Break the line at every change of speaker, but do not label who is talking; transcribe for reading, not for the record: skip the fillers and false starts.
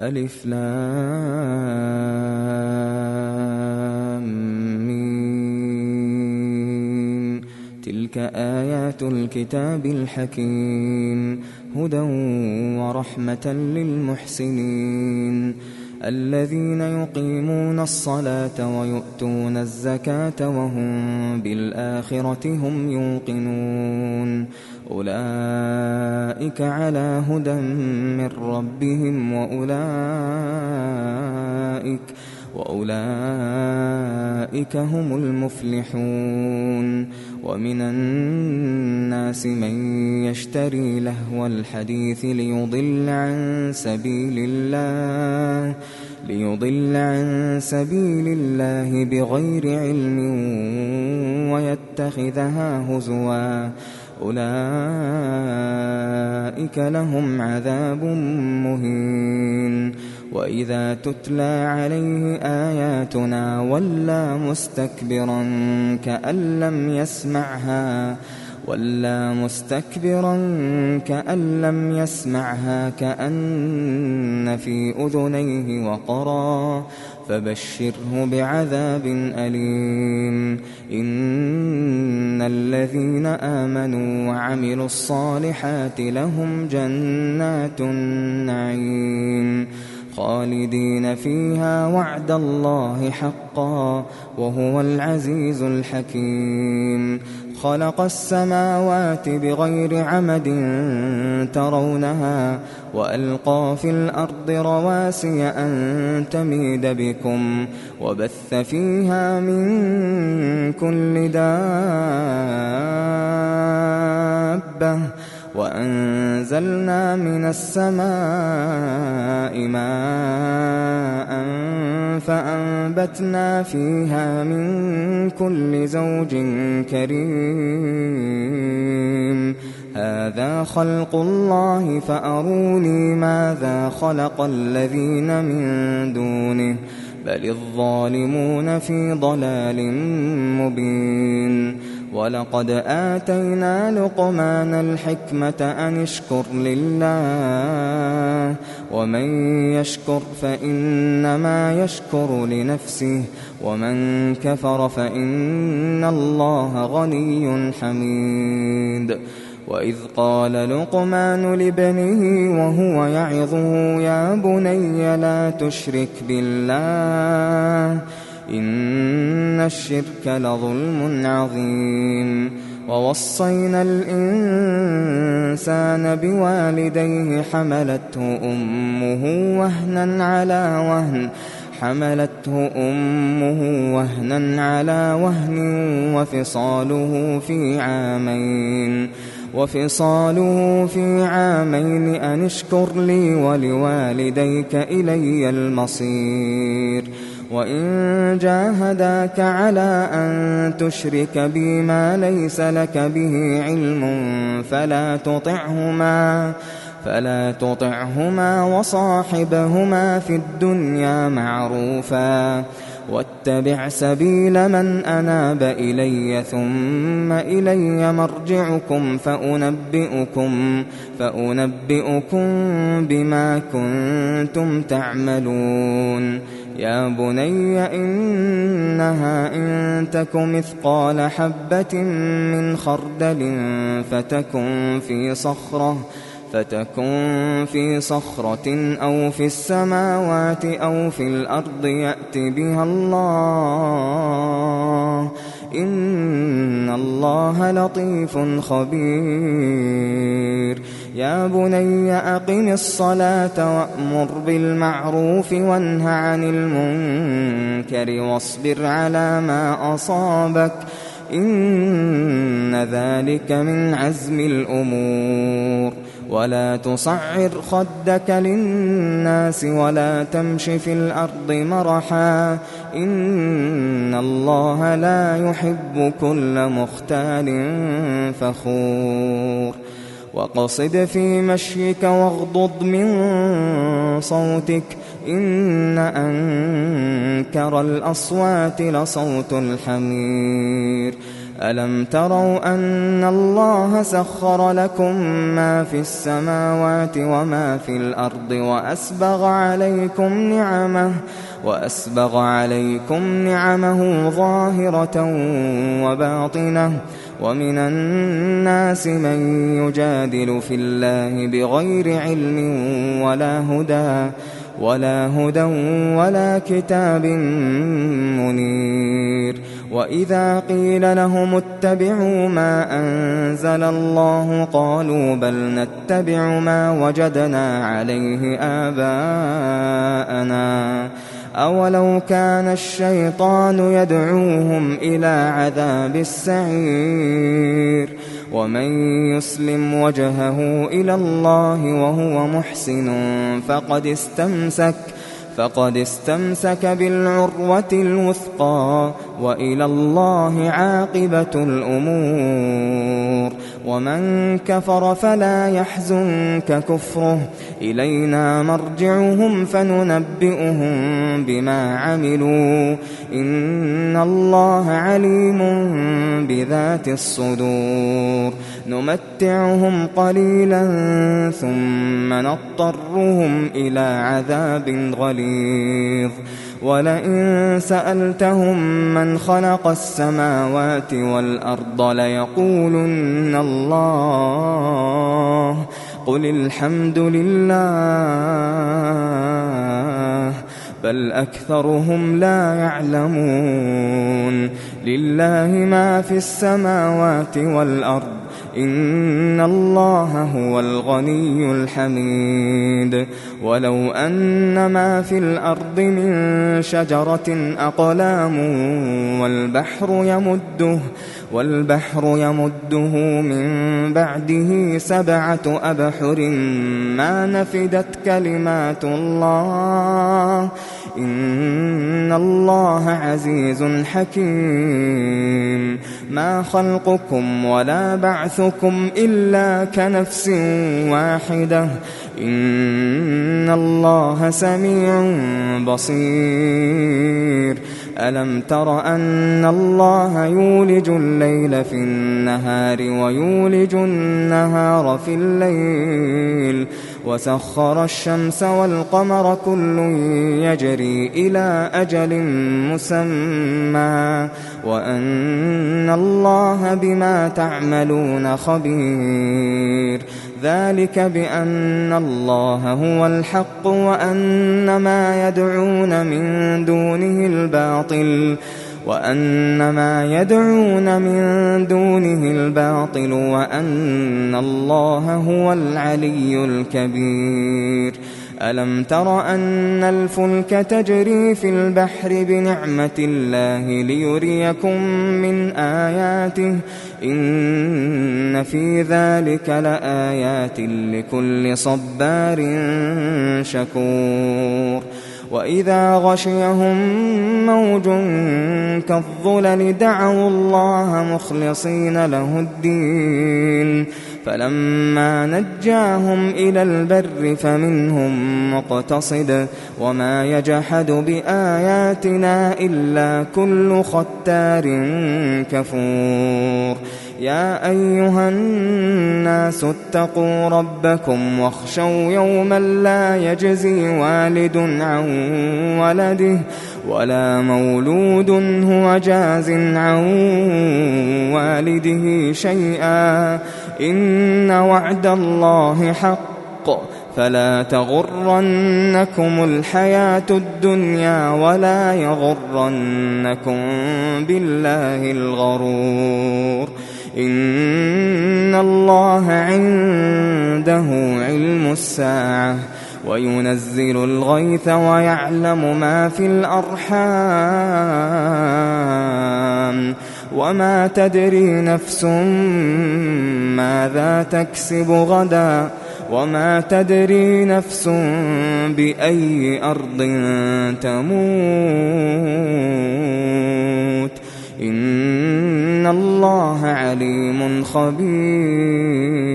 ألف لام ميم. تلك آيات الكتاب الحكيم هدى ورحمة للمحسنين الذين يقيمون الصلاة ويؤتون الزكاة وهم بالآخرة هم يوقنون أولئك على هدى من ربهم وأولئك هم المفلحون ومن الناس من يشتري لهو الحديث ليضل عن سبيل الله بغير علم ويتخذها هزوا أولئك لهم عذاب مهين وإذا تتلى عليه آياتنا ولى مستكبرا كأن لم يسمعها كأن في أذنيه وقرا فبشره بعذاب أليم إن الذين آمنوا وعملوا الصالحات لهم جنات النعيم خالدين فيها وعد الله حقا وهو العزيز الحكيم خلق السماوات بغير عمد ترونها وألقى في الأرض رواسي أن تميد بكم وبث فيها من كل دابة وأنزلنا من السماء ماء فأنبتنا فيها من كل زوج كريم هذا خلق الله فأروني ماذا خلق الذين من دونه بل الظالمون في ضلال مبين ولقد آتينا لقمان الحكمة أن اشكر لله ومن يشكر فإنما يشكر لنفسه ومن كفر فإن الله غني حميد وإذ قال لقمان لابنه وهو يعظه يا بني لا تشرك بالله إن الشرك لظلم عظيم ووصينا الإنسان بوالديه حملته أمه وهنا على وهن وفصاله في عامين أن اشكر لي ولوالديك إلي المصير وإن جاهداك على أن تشرك بي ما ليس لك به علم فلا تطعهما وصاحبهما في الدنيا معروفا واتبع سبيل من أناب إلي ثم إلي مرجعكم فأنبئكم بما كنتم تعملون يا بني إنها إن تك مثقال حبة من خردل فتكن في صخرة أو في السماوات أو في الأرض يأت بها الله إن الله لطيف خبير يا بني أقم الصلاة وأمر بالمعروف وانه عن المنكر واصبر على ما أصابك إن ذلك من عزم الأمور ولا تصعر خدك للناس ولا تمش في الأرض مرحا إن الله لا يحب كل مختال فخور وقصد في مشيك واغضض من صوتك إن أنكر الأصوات لصوت الحمير ألم تروا أن الله سخر لكم ما في السماوات وما في الأرض وأسبغ عليكم نعمه ظاهرة وباطنة ومن الناس من يجادل في الله بغير علم ولا هدى ولا كتاب منير وإذا قيل لهم اتبعوا ما أنزل الله قالوا بل نتبع ما وجدنا عليه آباءنا أولو كان الشيطان يدعوهم إلى عذاب السعير ومن يسلم وجهه إلى الله وهو محسن فقد استمسك بالعروة الوثقى وإلى الله عاقبة الأمور ومن كفر فلا يحزنك كفره إلينا مرجعهم فننبئهم بما عملوا إن الله عليم بذات الصدور نمتعهم قليلا ثم نضطرهم إلى عذاب غليظ ولئن سألتهم من خلق السماوات والأرض ليقولن الله قل الحمد لله بل أكثرهم لا يعلمون لله ما في السماوات والأرض إن الله هو الغني الحميد ولو أن ما في الأرض من شجرة أقلام والبحر يمده من بعده 7 أبحر ما نفدت كلمات الله إن الله عزيز حكيم ما خلقكم ولا بعثكم إلا كنفس واحدة إن الله سميع بصير ألم تر أن الله يولج الليل في النهار ويولج النهار في الليل وسخر الشمس والقمر كل يجري إلى أجل مسمى وأن الله بما تعملون خبير ذلك بأن الله هو الحق وأن ما يدعون من دونه الباطل وأن الله هو العلي الكبير ألم تر أن الفلك تجري في البحر بنعمة الله ليريكم من آياته إن في ذلك لآيات لكل صبار شكور وإذا غشيهم موج كالظلل دعوا الله مخلصين له الدين فلما نجاهم إلى البر فمنهم مقتصد وما يجحد بآياتنا إلا كل ختار كفور يا أيها الناس اتقوا ربكم واخشوا يوما لا يجزي والد عن ولده ولا مولود هو جاز عن والده شيئا إن وعد الله حق فلا تغرنكم الحياة الدنيا ولا يغرنكم بالله الغرور إن الله عنده علم الساعة وينزل الغيث ويعلم ما في الأرحام وما تدري نفس ماذا تكسب غدا وما تدري نفس بأي أرض تموت إن الله عليم خبير.